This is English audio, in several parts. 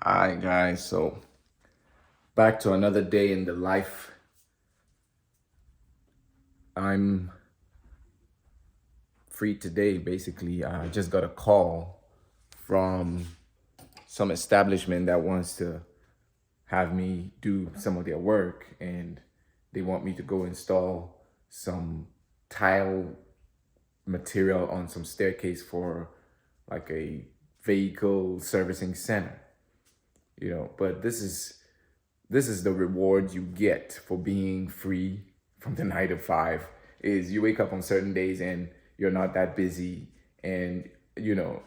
Hi guys, so back to another day in the life. I'm free today. Basically, I just got a call from some establishment that wants to have me do some of their work, and they want me to go install some tile material on some staircase for like a vehicle servicing center. But this is the reward you get for being free from the 9 to 5. Is you wake up on certain days and you're not that busy, and you know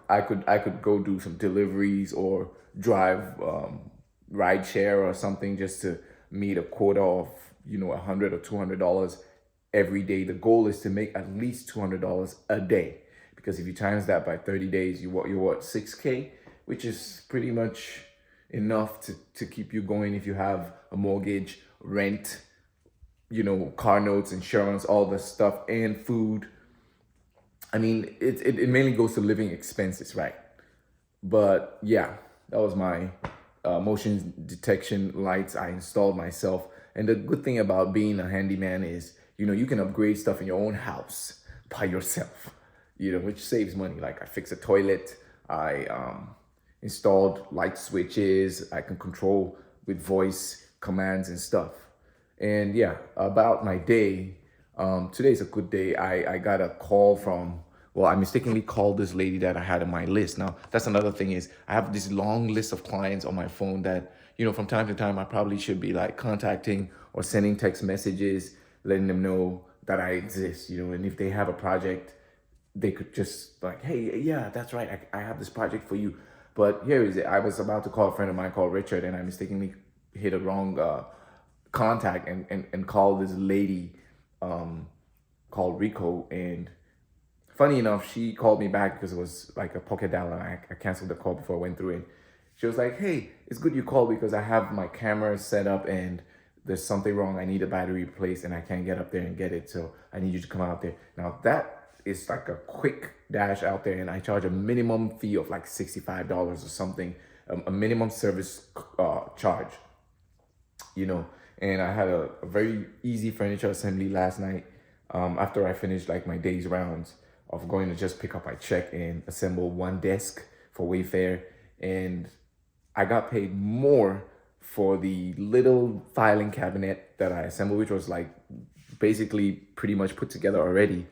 I could go do some deliveries or drive ride share or something just to meet a quota of $100 or $200 every day. The goal is to make at least $200 a day, because if you times that by 30 days, you're what, 6K, which is pretty much enough to keep you going if you have a mortgage, rent, car notes, insurance, all this stuff, and food. I mean, it mainly goes to living expenses, right? But yeah, that was my motion detection lights I installed myself. And the good thing about being a handyman is, you can upgrade stuff in your own house by yourself, which saves money. Like I fixed a toilet, I installed light switches, I can control with voice commands and stuff. And yeah, about my day, today's a good day. I got a call from, well, I mistakenly called this lady that I had on my list. Now, that's another thing, is I have this long list of clients on my phone that, from time to time, I probably should be like contacting or sending text messages, letting them know that I exist, and if they have a project, they could just like, hey, yeah, that's right, I have this project for you. But here is it. I was about to call a friend of mine called Richard, and I mistakenly hit a wrong contact and called this lady called Rico. And funny enough, she called me back because it was like a pocket dial, and I canceled the call before I went through it. She was like, hey, it's good you called because I have my camera set up and there's something wrong. I need a battery replaced and I can't get up there and get it. So I need you to come out there. Now that is like a quick dash out there, and I charge a minimum fee of like $65 or something, a minimum service charge, and I had a very easy furniture assembly last night, after I finished like my day's rounds of going to just pick up my check and assemble one desk for Wayfair. And I got paid more for the little filing cabinet that I assembled, which was like basically pretty much put together already.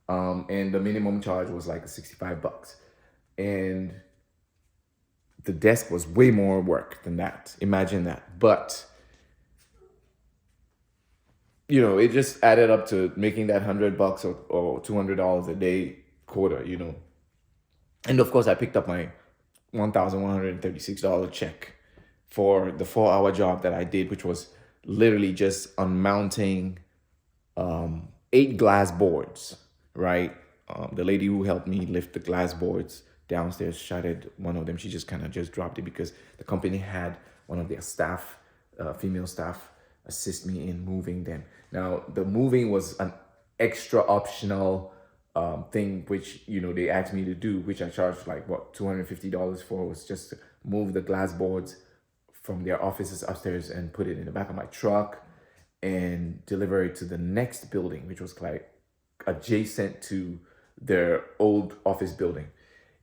And the minimum charge was like $65. And the desk was way more work than that. Imagine that. But it just added up to making that $100 or $200 a day quota. And of course, I picked up my $1,136 check for the 4-hour job that I did, which was literally just unmounting 8 glass boards, right? The lady who helped me lift the glass boards downstairs shattered one of them. She just kind of just dropped it because the company had one of their staff, female staff, assist me in moving them. Now, the moving was an extra optional thing, which, they asked me to do, which I charged like, what, $250 for, was just to move the glass boards from their offices upstairs and put it in the back of my truck and deliver it to the next building, which was like adjacent to their old office building.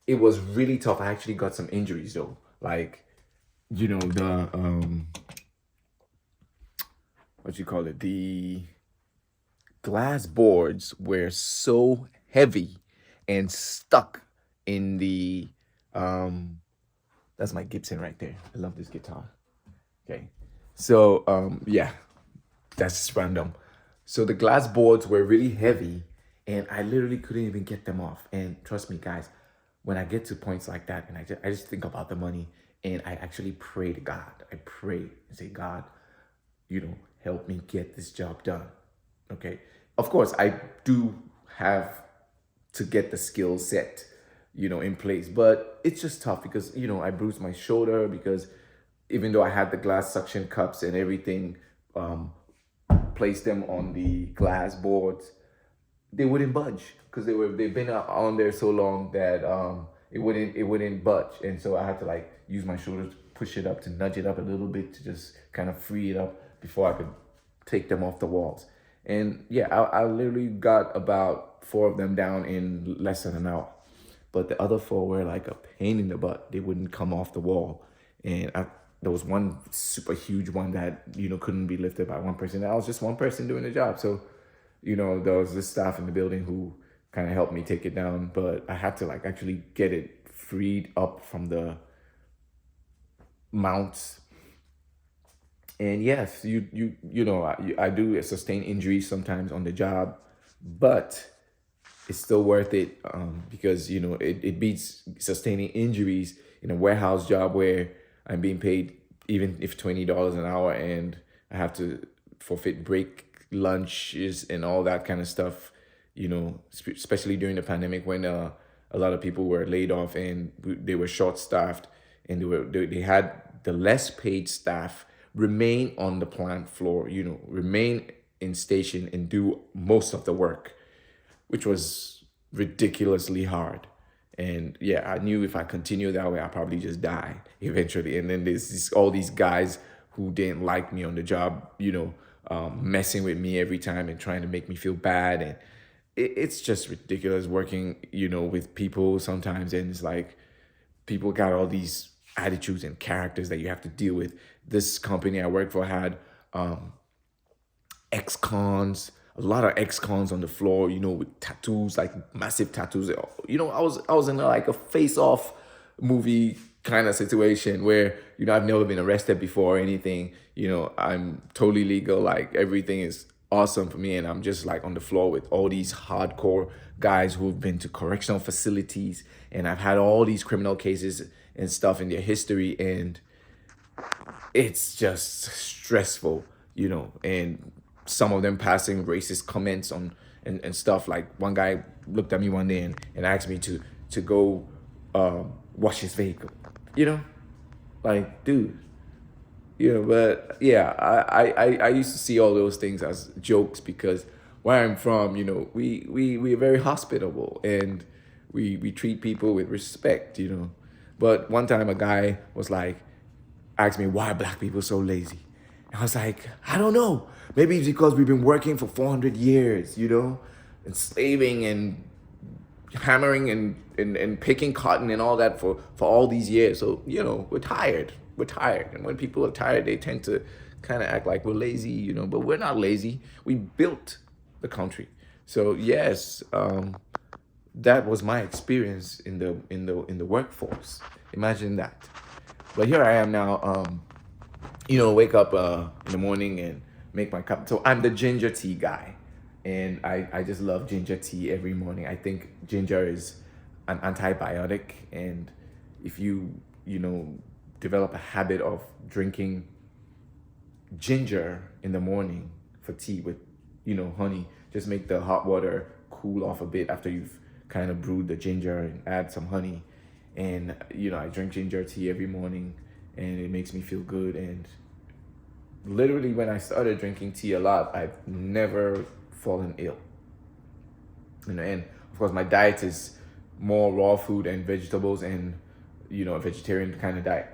It was really tough. I actually got some injuries though. Like, the what you call it? The glass boards were so heavy and stuck in the that's my Gibson right there. I love this guitar. Okay. So yeah, that's just random. So the glass boards were really heavy and I literally couldn't even get them off. And trust me, guys, when I get to points like that and I just think about the money, and I actually pray to God. I pray and say, God, help me get this job done. Okay. Of course, I do have to get the skill set, in place, but it's just tough because, I bruised my shoulder because even though I had the glass suction cups and everything, placed them on the glass boards, they wouldn't budge because they've been on there so long that it wouldn't budge. And so I had to like use my shoulders to push it up, to nudge it up a little bit, to just kind of free it up before I could take them off the walls. And yeah, I literally got about 4 of them down in less than an hour. But the other 4 were like a pain in the butt. They wouldn't come off the wall. And there was one super huge one that, couldn't be lifted by one person. I was just one person doing the job. So, there was this staff in the building who kind of helped me take it down. But I had to like actually get it freed up from the mounts. And yes, I do sustain injuries sometimes on the job, but it's still worth it, because it beats sustaining injuries in a warehouse job where I'm being paid even if $20 an hour, and I have to forfeit break lunches and all that kind of stuff. Especially during the pandemic when a lot of people were laid off and they were short staffed, and they had the less paid staff remain on the plant floor, remain in station and do most of the work, which was ridiculously hard. And yeah, I knew if I continue that way, I'd probably just die eventually. And then there's all these guys who didn't like me on the job, messing with me every time and trying to make me feel bad. And it's just ridiculous working, with people sometimes. And it's like people got all these attitudes and characters that you have to deal with. This company I worked for had ex-cons, a lot of ex-cons on the floor, with tattoos, like massive tattoos. I was in like a face-off movie kind of situation where, I've never been arrested before or anything. I'm totally legal. Like everything is awesome for me. And I'm just like on the floor with all these hardcore guys who've been to correctional facilities. And I've had all these criminal cases and stuff in their history. And it's just stressful, and some of them passing racist comments on and stuff. Like one guy looked at me one day and asked me to go wash his vehicle, like, dude, but yeah, I used to see all those things as jokes because where I'm from, we're very hospitable and we treat people with respect, But one time a guy was like, asked me why black people so lazy. And I was like, I don't know. Maybe it's because we've been working for 400 years, enslaving and hammering and picking cotton and all that for all these years. So, we're tired. We're tired. And when people are tired, they tend to kind of act like we're lazy, but we're not lazy. We built the country. So yes, that was my experience in the workforce. Imagine that. But here I am now, wake up in the morning and make my cup. So I'm the ginger tea guy. And I just love ginger tea every morning. I think ginger is an antibiotic. And if you, develop a habit of drinking ginger in the morning for tea with, honey, just make the hot water cool off a bit after you've kind of brewed the ginger and add some honey. And, I drink ginger tea every morning and it makes me feel good. And literally when I started drinking tea a lot, I've never fallen ill. And of course my diet is more raw food and vegetables and, a vegetarian kind of diet.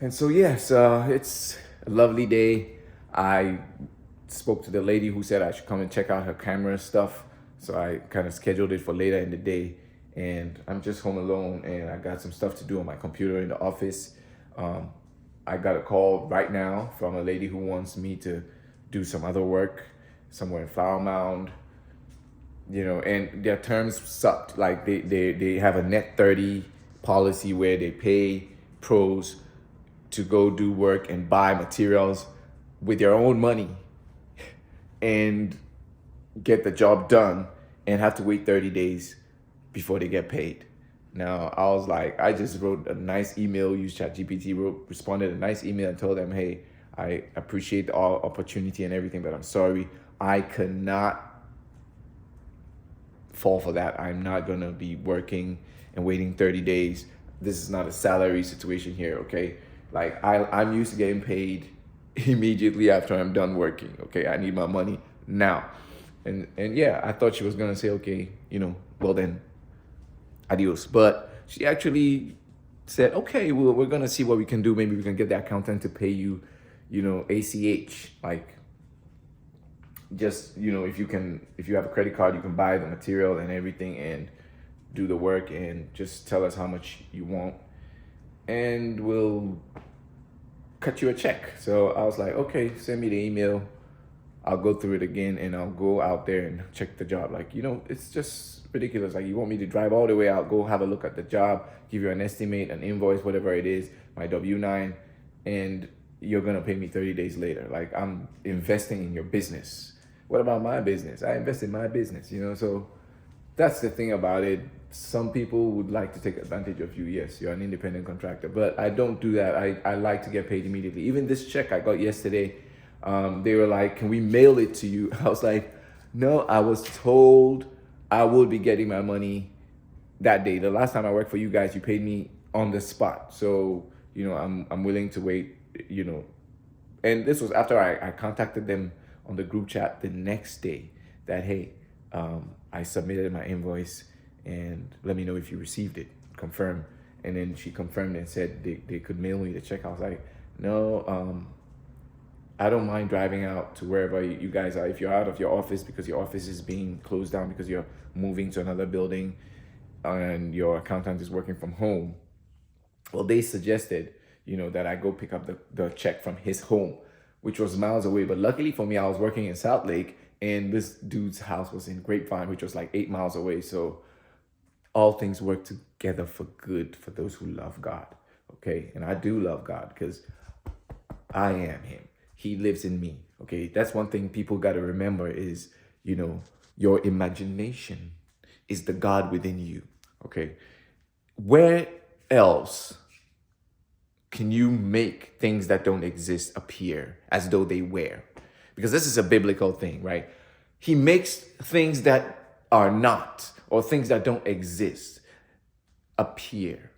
And so, yes, it's a lovely day. I spoke to the lady who said I should come and check out her camera stuff. So I kind of scheduled it for later in the day. And I'm just home alone and I got some stuff to do on my computer in the office. I got a call right now from a lady who wants me to do some other work somewhere in Flower Mound, and their terms sucked. Like they have a net 30 policy where they pay pros to go do work and buy materials with their own money and get the job done and have to wait 30 days before they get paid. Now, I was like, I just wrote a nice email, used ChatGPT, responded a nice email and told them, hey, I appreciate the opportunity and everything, but I'm sorry. I cannot fall for that. I'm not going to be working and waiting 30 days. This is not a salary situation here, okay? Like, I'm used to getting paid immediately after I'm done working, okay? I need my money now. And yeah, I thought she was going to say, okay, well then, adios. But she actually said, okay, well, we're gonna see what we can do. Maybe we can get the accountant to pay you, ACH, like, just, if you have a credit card, you can buy the material and everything and do the work, and just tell us how much you want, and we'll cut you a check. So I was like, okay, send me the email. I'll go through it again, and I'll go out there and check the job. Like, it's just ridiculous. Like, you want me to drive all the way out, go have a look at the job, give you an estimate, an invoice, whatever it is, my W-9, and you're gonna pay me 30 days later. Like, I'm investing in your business. What about my business? I invest in my business, So that's the thing about it. Some people would like to take advantage of you. Yes, you're an independent contractor, but I don't do that. I like to get paid immediately. Even this check I got yesterday, they were like, can we mail it to you? I was like, no, I was told I would be getting my money that day. The last time I worked for you guys, you paid me on the spot. So, I'm willing to wait, and this was after I contacted them on the group chat the next day that, hey, I submitted my invoice and let me know if you received it, confirm. And then she confirmed and said they could mail me the check. I was like, no, I don't mind driving out to wherever you guys are. If you're out of your office because your office is being closed down because you're moving to another building and your accountant is working from home. Well, they suggested, that I go pick up the check from his home, which was miles away. But luckily for me, I was working in South Lake, and this dude's house was in Grapevine, which was like 8 miles away. So all things work together for good for those who love God. Okay. And I do love God because I am him. He lives in me. Okay. That's one thing people got to remember is, your imagination is the God within you. Okay. Where else can you make things that don't exist appear as though they were? Because this is a biblical thing, right? He makes things that are not, or things that don't exist, appear.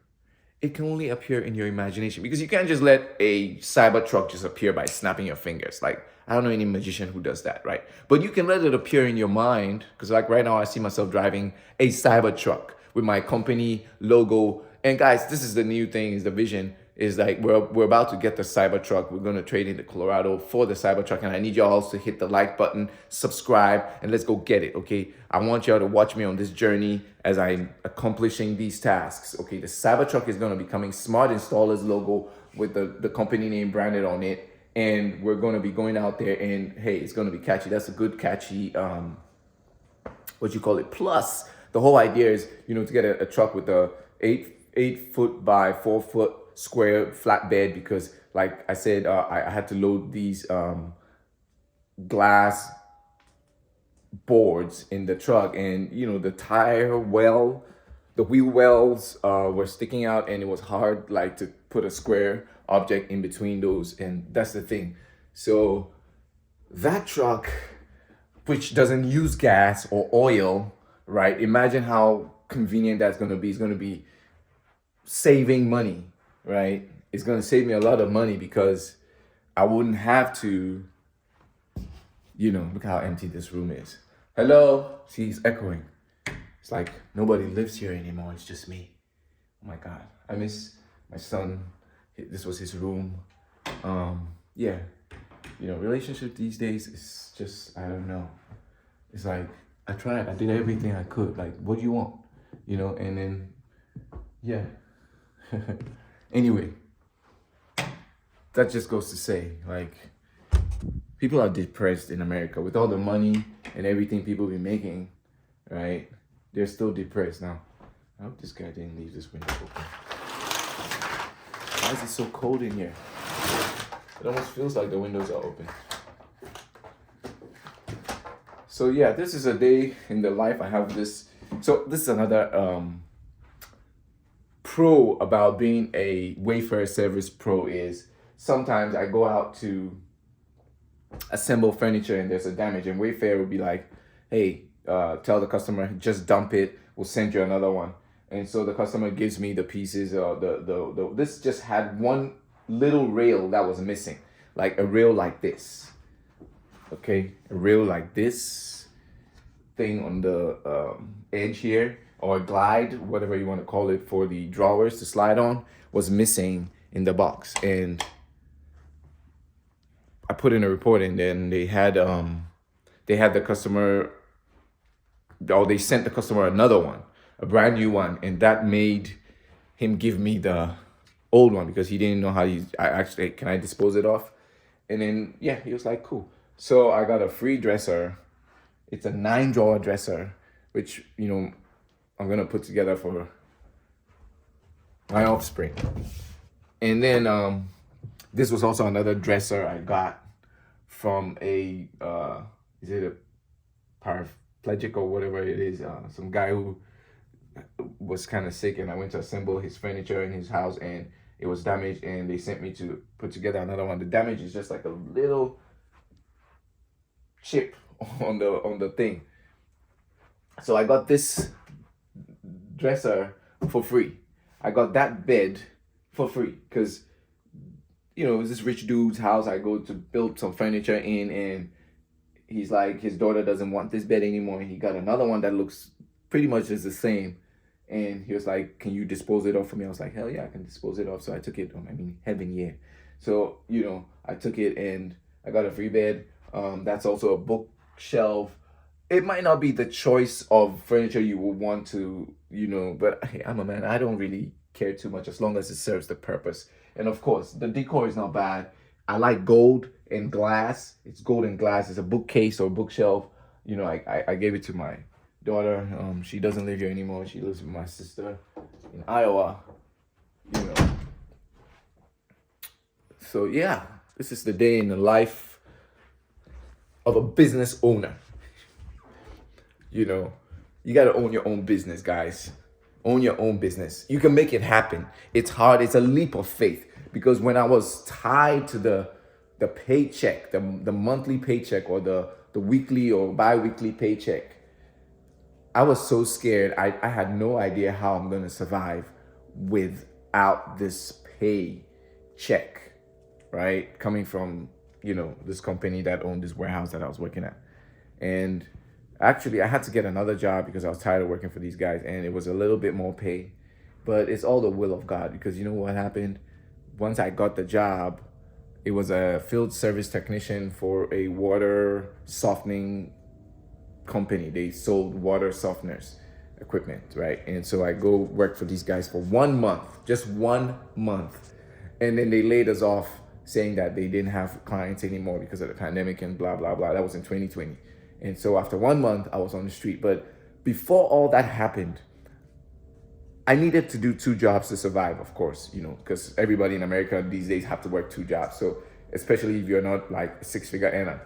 It can only appear in your imagination, because you can't just let a Cybertruck just appear by snapping your fingers. Like, I don't know any magician who does that, right? But you can let it appear in your mind, because like right now I see myself driving a Cybertruck with my company logo. And guys, this is the new thing, is the vision. Is like we're about to get the Cybertruck. We're going to trade into Colorado for the Cybertruck, and I need y'all to hit the like button, subscribe, and let's go get it, okay? I want y'all to watch me on this journey as I'm accomplishing these tasks, okay? The Cybertruck is going to be coming, SmartInstallers logo with the company name branded on it, and we're going to be going out there, and hey, it's going to be catchy. That's a good catchy, plus the whole idea is, to get a truck with a 8 foot by 4 foot square flatbed, because like I said, I had to load these glass boards in the truck, and the the wheel wells were sticking out, and it was hard like to put a square object in between those, and that's the thing. So that truck, which doesn't use gas or oil, right? Imagine how convenient that's going to be. It's going to be saving money, right? It's going to save me a lot of money, because I wouldn't have to, look how empty this room is. Hello? See, it's echoing. It's like nobody lives here anymore. It's just me. Oh my God. I miss my son. This was his room. Yeah. Relationship these days is just, I don't know. It's like, I tried. I did everything I could. Like, what do you want? And then, yeah. Anyway, that just goes to say, like, people are depressed in America with all the money and everything people be making, right? They're still depressed. Now, I hope this guy didn't leave this window open. Why is it so cold in here? It almost feels like the windows are open. So yeah, this is a day in the life. I have this. So this is another pro about being a Wayfair service pro is sometimes I go out to assemble furniture and there's a damage, and Wayfair will be like, hey, tell the customer, just dump it, we'll send you another one. And so the customer gives me the pieces. This just had one little rail that was missing, like a rail like this. Okay, a rail like this thing on the edge here. or glide, whatever you want to call it, for the drawers to slide on was missing in the box. And I put in a report, and then they had the customer, or they sent the customer another one, a brand new one, and that made him give me the old one because he didn't know how you. I actually, can I dispose it off? And then yeah, he was like, cool. So I got a free dresser. It's a 9-drawer dresser, which I'm gonna put together for my offspring. And then this was also another dresser I got from a is it a paraplegic or whatever it is, some guy who was kind of sick, and I went to assemble his furniture in his house, and it was damaged, and they sent me to put together another one. The damage is just like a little chip on the thing. So I got this dresser for free. I got that bed for free because it was this rich dude's house I go to build some furniture in, and he's like, his daughter doesn't want this bed anymore, and he got another one that looks pretty much just the same. And he was like, can you dispose it off for me? I was like, hell yeah, I can dispose it off. So I took it. Heaven, yeah. So I took it, and I got a free bed. That's also a bookshelf. It might not be the choice of furniture you would want to, but hey, I'm a man. I don't really care too much as long as it serves the purpose. And of course, the decor is not bad. I like gold and glass. It's gold and glass. It's a bookcase or bookshelf. I gave it to my daughter. She doesn't live here anymore. She lives with my sister in Iowa. So yeah, this is the day in the life of a business owner. You got to own your own business, guys. Own your own business. You can make it happen. It's hard. It's a leap of faith, because when I was tied to the paycheck, the monthly paycheck, or the weekly or bi-weekly paycheck, I was so scared. I had no idea how I'm going to survive without this paycheck, right? Coming from, this company that owned this warehouse that I was working at. And actually, I had to get another job because I was tired of working for these guys, and it was a little bit more pay. But it's all the will of God, because you know what happened? Once I got the job, it was a field service technician for a water softening company. They sold water softeners equipment, right? And so I go work for these guys for 1 month, just 1 month. And then they laid us off, saying that they didn't have clients anymore because of the pandemic and blah, blah, blah. That was in 2020. And so after 1 month, I was on the street. But before all that happened, I needed to do 2 jobs to survive, of course, because everybody in America these days have to work 2 jobs. So especially if you're not like a 6-figure earner.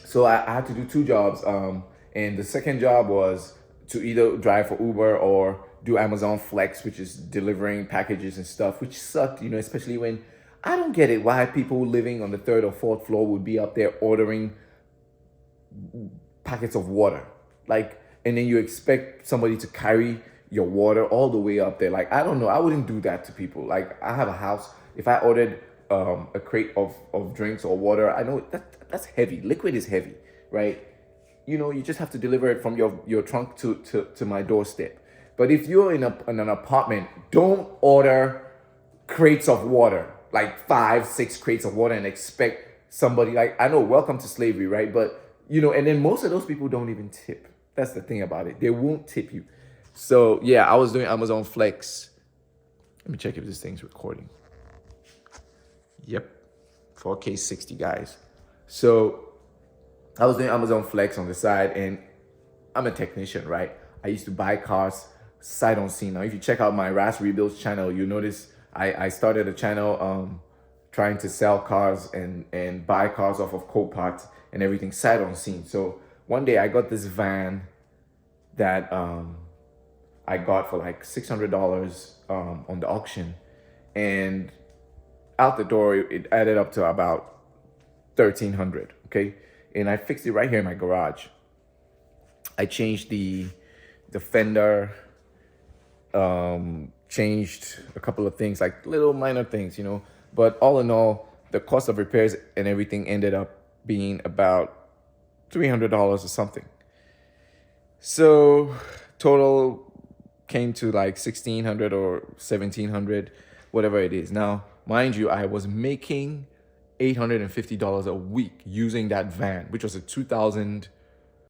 So I had to do 2 jobs. And the second job was to either drive for Uber or do Amazon Flex, which is delivering packages and stuff, which sucked, especially when I don't get it why people living on the 3rd or 4th floor would be up there ordering packets of water, and then you expect somebody to carry your water all the way up there. I don't know, I wouldn't do that to people. I have a house. If I ordered a crate of drinks or water, I know that's heavy. Liquid is heavy, right? You just have to deliver it from your trunk to my doorstep. But if you're in an apartment, don't order crates of water, 5-6 crates of water, and expect somebody, I know, welcome to slavery, right? But and then most of those people don't even tip. That's the thing about it. They won't tip you. So yeah, I was doing Amazon Flex. Let me check if this thing's recording. Yep. 4K 60, guys. So I was doing Amazon Flex on the side, and I'm a technician, right? I used to buy cars sight unseen. Now, if you check out my Ras Rebuilds channel, you notice I started a channel trying to sell cars and buy cars off of Copart and everything sight unseen. So one day I got this van that I got for $600 on the auction, and out the door it added up to about $1,300. Okay, and I fixed it right here in my garage. I changed the fender, changed a couple of things, little minor things, but all in all, the cost of repairs and everything ended up being about $300 or something. So total came to like 1,600 or 1,700, whatever it is. Now, mind you, I was making $850 a week using that van, which was a 2000